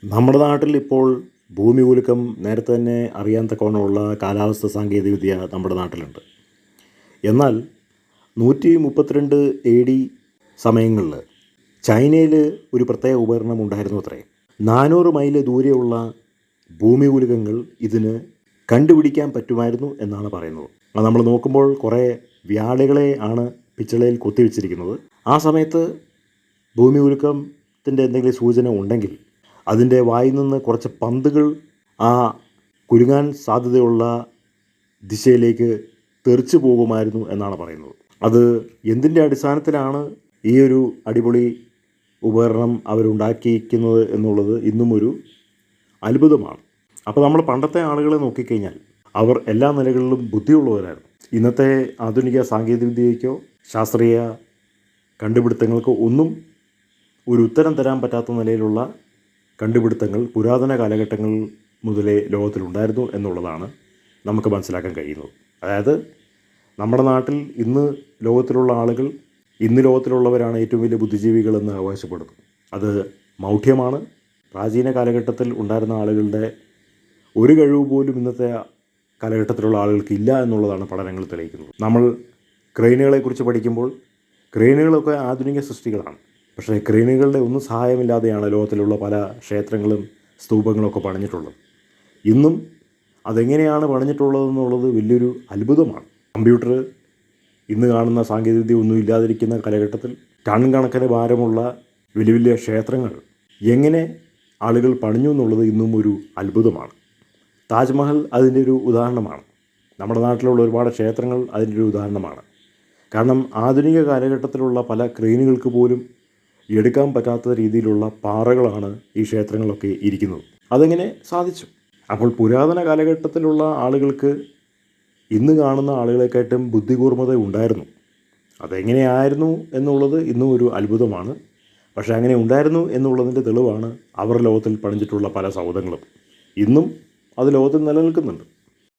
നമ്മുടെ നാട്ടിൽ ഇപ്പോൾ ഭൂമി കുലുക്കം നേരത്തെ തന്നെ അറിയാൻ തക്കവണ്ണമുള്ള കാലാവസ്ഥ സാങ്കേതികവിദ്യ നമ്മുടെ നാട്ടിലുണ്ട്. എന്നാൽ 132 AD സമയങ്ങളിൽ ചൈനയിൽ ഒരു പ്രത്യേക ഉപകരണം ഉണ്ടായിരുന്നു അത്രേ. 400 മൈൽ ദൂരെയുള്ള ഭൂമി കുലുക്കങ്ങൾ ഇതിന് കണ്ടുപിടിക്കാൻ പറ്റുമായിരുന്നു എന്നാണ് പറയുന്നത്. അത് നമ്മൾ നോക്കുമ്പോൾ കുറേ വ്യാളികളെ ആണ് പിച്ചളയിൽ കുത്തിവെച്ചിരിക്കുന്നത്. ആ സമയത്ത് ഭൂമി കുലുക്കത്തിൻ്റെ എന്തെങ്കിലും സൂചന ഉണ്ടെങ്കിൽ അതിൻ്റെ വായിൽ നിന്ന് കുറച്ച് പന്തുകൾ ആ കുലുങ്ങാൻ സാധ്യതയുള്ള ദിശയിലേക്ക് തെറിച്ചു പോകുമായിരുന്നു എന്നാണ് പറയുന്നത്. അത് എന്തിൻ്റെ അടിസ്ഥാനത്തിലാണ് ഈ ഒരു അടിപൊളി ഉപകരണം അവരുണ്ടാക്കിയിരിക്കുന്നത് എന്നുള്ളത് ഇന്നും ഒരു അത്ഭുതമാണ്. അപ്പോൾ നമ്മൾ പണ്ടത്തെ ആളുകളെ നോക്കിക്കഴിഞ്ഞാൽ അവർ എല്ലാ നിലകളിലും ബുദ്ധിയുള്ളവരായിരുന്നു. ഇന്നത്തെ ആധുനിക സാങ്കേതികവിദ്യയ്ക്കോ ശാസ്ത്രീയ കണ്ടുപിടുത്തങ്ങൾക്കോ ഒന്നും ഒരു ഉത്തരം തരാൻ പറ്റാത്ത നിലയിലുള്ള കണ്ടുപിടുത്തങ്ങൾ പുരാതന കാലഘട്ടങ്ങൾ മുതലേ ലോകത്തിലുണ്ടായിരുന്നു എന്നുള്ളതാണ് നമുക്ക് മനസ്സിലാക്കാൻ കഴിയുന്നത്. അതായത് നമ്മുടെ നാട്ടിൽ ഇന്ന് ലോകത്തിലുള്ള ആളുകൾ ഇന്ന് ലോകത്തിലുള്ളവരാണ് ഏറ്റവും വലിയ ബുദ്ധിജീവികളെന്ന് അവകാശപ്പെടുന്നു. അത് മൗഢ്യമാണ്. പ്രാചീന കാലഘട്ടത്തിൽ ഉണ്ടായിരുന്ന ആളുകളുടെ ഒരു കഴിവ് പോലും ഇന്നത്തെ കാലഘട്ടത്തിലുള്ള ആളുകൾക്ക് ഇല്ല എന്നുള്ളതാണ് പഠനങ്ങൾ തെളിയിക്കുന്നത്. നമ്മൾ ക്രെയിനുകളെക്കുറിച്ച് പഠിക്കുമ്പോൾ ക്രെയിനുകളൊക്കെ ആധുനിക സൃഷ്ടികളാണ്. പക്ഷേ ക്രെയിനുകളുടെ ഒന്നും സഹായമില്ലാതെയാണ് ലോകത്തിലുള്ള പല ക്ഷേത്രങ്ങളും സ്തൂപങ്ങളൊക്കെ പണിഞ്ഞിട്ടുള്ളത്. ഇന്നും അതെങ്ങനെയാണ് പണിഞ്ഞിട്ടുള്ളതെന്നുള്ളത് വലിയൊരു അത്ഭുതമാണ്. കമ്പ്യൂട്ടർ ഇന്ന് കാണുന്ന സാങ്കേതികവിദ്യ ഒന്നും ഇല്ലാതിരിക്കുന്ന കാലഘട്ടത്തിൽ ടൺ കണക്കിന് ഭാരമുള്ള വലിയ വലിയ ക്ഷേത്രങ്ങൾ എങ്ങനെ ആളുകൾ പണിഞ്ഞു എന്നുള്ളത് ഇന്നും ഒരു അത്ഭുതമാണ്. താജ്മഹൽ അതിൻ്റെ ഒരു ഉദാഹരണമാണ്. നമ്മുടെ നാട്ടിലുള്ള ഒരുപാട് ക്ഷേത്രങ്ങൾ അതിൻ്റെ ഒരു ഉദാഹരണമാണ്. കാരണം ആധുനിക കാലഘട്ടത്തിലുള്ള പല ക്രെയിനുകൾക്ക് പോലും എടുക്കാൻ പറ്റാത്ത രീതിയിലുള്ള പാറകളാണ് ഈ ക്ഷേത്രങ്ങളൊക്കെ ഇരിക്കുന്നത്. അതെങ്ങനെ സാധിച്ചു? അപ്പോൾ പുരാതന കാലഘട്ടത്തിലുള്ള ആളുകൾക്ക് ഇന്ന് കാണുന്ന ആളുകളെക്കാട്ടും ബുദ്ധികൂർമ്മത ഉണ്ടായിരുന്നു. അതെങ്ങനെയായിരുന്നു എന്നുള്ളത് ഇന്നും ഒരു അത്ഭുതമാണ്. പക്ഷേ അങ്ങനെ ഉണ്ടായിരുന്നു എന്നുള്ളതിൻ്റെ തെളിവാണ് അവർ ലോകത്തിൽ പണിഞ്ഞിട്ടുള്ള പല സൗധങ്ങളും. ഇന്നും അത് ലോകത്തിൽ നിലനിൽക്കുന്നുണ്ട്.